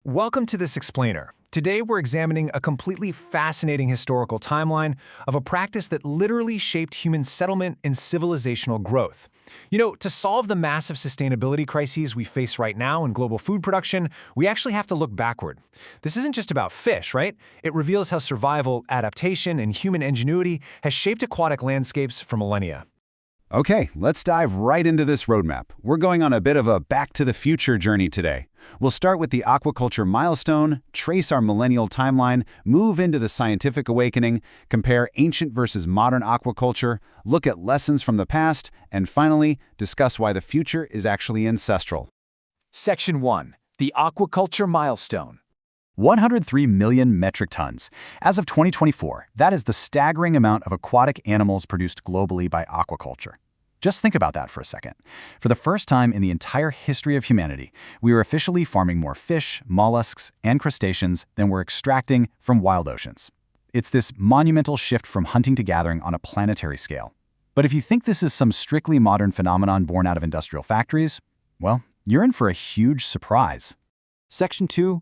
Welcome to this explainer. Today we're examining a completely fascinating historical timeline of a practice that literally shaped human settlement and civilizational growth. To solve the massive sustainability crises we face right now in global food production, we actually have to look backward. This isn't just about fish, right? It reveals how survival, adaptation, and human ingenuity has shaped aquatic landscapes for millennia. Okay, let's dive right into this roadmap. We're going on a bit of a back-to-the-future journey today. We'll start with the aquaculture milestone, trace our millennial timeline, move into the scientific awakening, compare ancient versus modern aquaculture, look at lessons from the past, and finally, discuss why the future is actually ancestral. Section 1. The Aquaculture Milestone. 103 million metric tons. As of 2024, that is the staggering amount of aquatic animals produced globally by aquaculture. Just think about that for a second. For the first time in the entire history of humanity, we are officially farming more fish, mollusks, and crustaceans than we're extracting from wild oceans. It's this monumental shift from hunting to gathering on a planetary scale. But if you think this is some strictly modern phenomenon born out of industrial factories, well, you're in for a huge surprise. Section 2.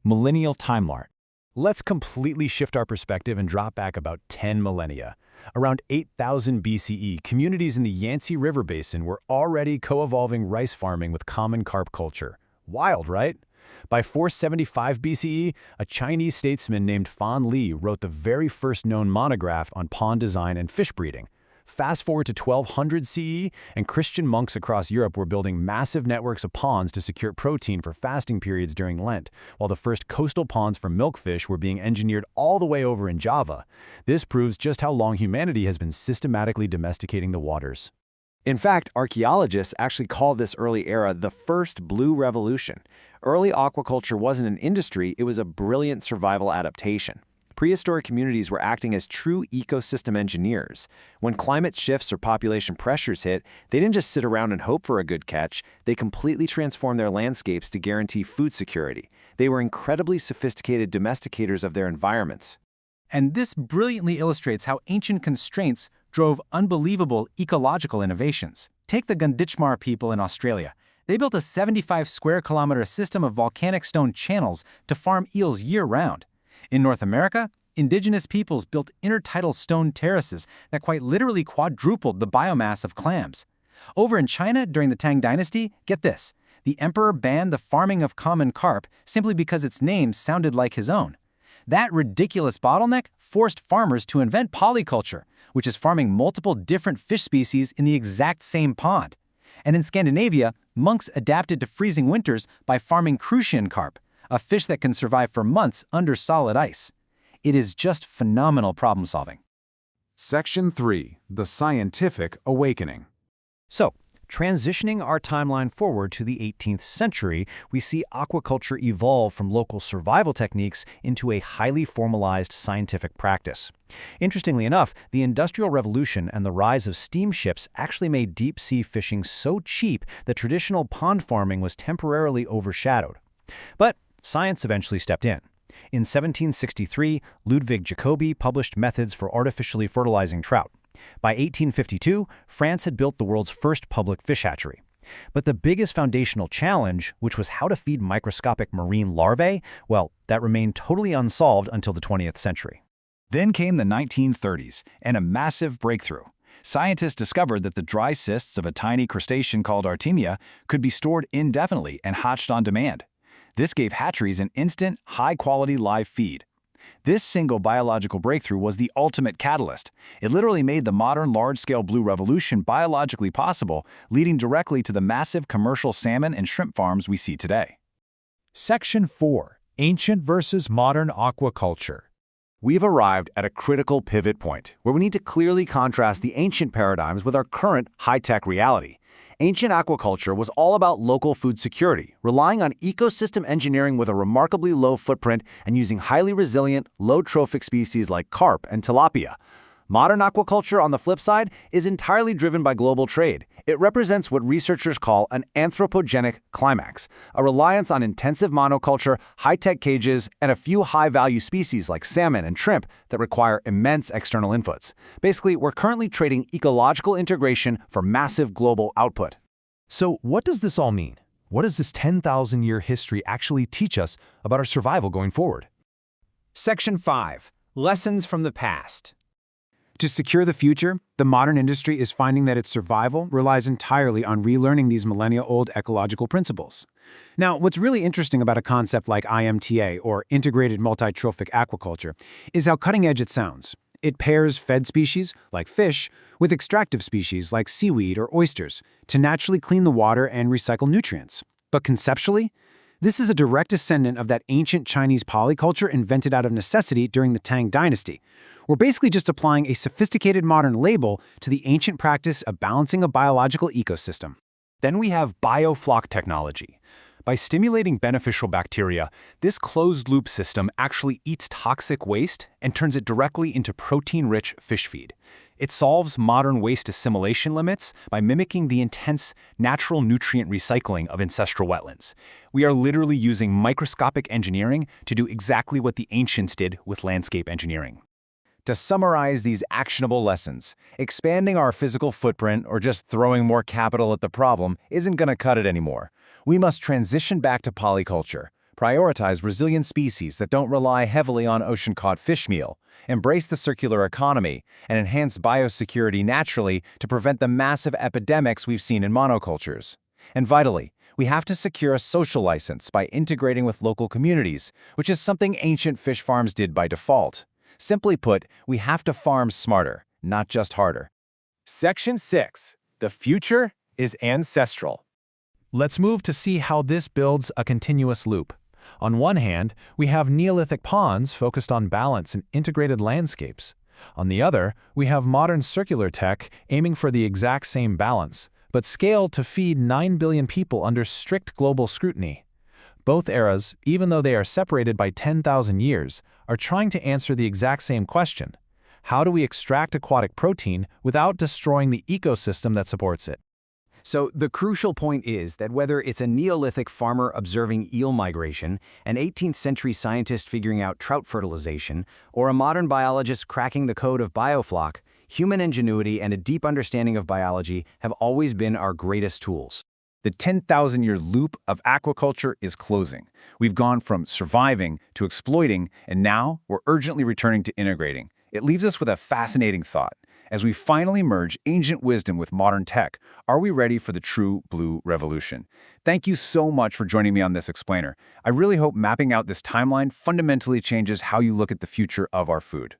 Millennial timeline. Let's completely shift our perspective and drop back about 10 millennia. Around 8000 BCE, communities in the Yangtze River Basin were already co-evolving rice farming with common carp culture. Wild, right? By 475 BCE, a Chinese statesman named Fan Li wrote the very first known monograph on pond design and fish breeding. Fast forward to 1200 CE, and Christian monks across Europe were building massive networks of ponds to secure protein for fasting periods during Lent, while the first coastal ponds for milkfish were being engineered all the way over in Java. This proves just how long humanity has been systematically domesticating the waters. In fact, archaeologists actually call this early era the first blue revolution. Early aquaculture wasn't an industry, it was a brilliant survival adaptation. Prehistoric communities were acting as true ecosystem engineers. When climate shifts or population pressures hit, they didn't just sit around and hope for a good catch, they completely transformed their landscapes to guarantee food security. They were incredibly sophisticated domesticators of their environments. And this brilliantly illustrates how ancient constraints drove unbelievable ecological innovations. Take the Gunditjmara people in Australia. They built a 75 square kilometer system of volcanic stone channels to farm eels year-round. In North America, indigenous peoples built intertidal stone terraces that quite literally quadrupled the biomass of clams. Over in China during the Tang Dynasty, get this, the emperor banned the farming of common carp simply because its name sounded like his own. That ridiculous bottleneck forced farmers to invent polyculture, which is farming multiple different fish species in the exact same pond. And in Scandinavia, monks adapted to freezing winters by farming crucian carp, a fish that can survive for months under solid ice. It is just phenomenal problem solving. Section 3. The Scientific Awakening. So, transitioning our timeline forward to the 18th century, we see aquaculture evolve from local survival techniques into a highly formalized scientific practice. Interestingly enough, the Industrial Revolution and the rise of steamships actually made deep-sea fishing so cheap that traditional pond farming was temporarily overshadowed. But science eventually stepped in. In 1763, Ludwig Jacobi published methods for artificially fertilizing trout. By 1852, France had built the world's first public fish hatchery. But the biggest foundational challenge, which was how to feed microscopic marine larvae, well, that remained totally unsolved until the 20th century. Then came the 1930s, and a massive breakthrough. Scientists discovered that the dry cysts of a tiny crustacean called Artemia could be stored indefinitely and hatched on demand. This gave hatcheries an instant, high-quality live feed. This single biological breakthrough was the ultimate catalyst. It literally made the modern large-scale blue revolution biologically possible, leading directly to the massive commercial salmon and shrimp farms we see today. Section 4. Ancient versus Modern Aquaculture. We've arrived at a critical pivot point where we need to clearly contrast the ancient paradigms with our current high-tech reality. Ancient aquaculture was all about local food security, relying on ecosystem engineering with a remarkably low footprint and using highly resilient, low-trophic species like carp and tilapia. Modern aquaculture, on the flip side, is entirely driven by global trade. It represents what researchers call an anthropogenic climax, a reliance on intensive monoculture, high-tech cages, and a few high-value species like salmon and shrimp that require immense external inputs. Basically, we're currently trading ecological integration for massive global output. So what does this all mean? What does this 10,000-year history actually teach us about our survival going forward? Section 5. Lessons from the past. To secure the future, the modern industry is finding that its survival relies entirely on relearning these millennia-old ecological principles. Now, what's really interesting about a concept like IMTA, or integrated multi-trophic aquaculture, is how cutting-edge it sounds. It pairs fed species, like fish, with extractive species like seaweed or oysters, to naturally clean the water and recycle nutrients. But conceptually, this is a direct descendant of that ancient Chinese polyculture invented out of necessity during the Tang Dynasty. We're basically just applying a sophisticated modern label to the ancient practice of balancing a biological ecosystem. Then we have biofloc technology. By stimulating beneficial bacteria, this closed-loop system actually eats toxic waste and turns it directly into protein-rich fish feed. It solves modern waste assimilation limits by mimicking the intense natural nutrient recycling of ancestral wetlands. We are literally using microscopic engineering to do exactly what the ancients did with landscape engineering. To summarize these actionable lessons, expanding our physical footprint or just throwing more capital at the problem isn't going to cut it anymore. We must transition back to polyculture, prioritize resilient species that don't rely heavily on ocean-caught fish meal, embrace the circular economy, and enhance biosecurity naturally to prevent the massive epidemics we've seen in monocultures. And vitally, we have to secure a social license by integrating with local communities, which is something ancient fish farms did by default. Simply put, we have to farm smarter, not just harder. Section 6. The future is ancestral. Let's move to see how this builds a continuous loop. On one hand, we have Neolithic ponds focused on balance and integrated landscapes. On the other, we have modern circular tech aiming for the exact same balance, but scaled to feed 9 billion people under strict global scrutiny. Both eras, even though they are separated by 10,000 years, are trying to answer the exact same question. How do we extract aquatic protein without destroying the ecosystem that supports it? So the crucial point is that whether it's a Neolithic farmer observing eel migration, an 18th century scientist figuring out trout fertilization, or a modern biologist cracking the code of biofloc, human ingenuity and a deep understanding of biology have always been our greatest tools. The 10,000-year loop of aquaculture is closing. We've gone from surviving to exploiting, and now we're urgently returning to integrating. It leaves us with a fascinating thought. As we finally merge ancient wisdom with modern tech, are we ready for the true blue revolution? Thank you so much for joining me on this explainer. I really hope mapping out this timeline fundamentally changes how you look at the future of our food.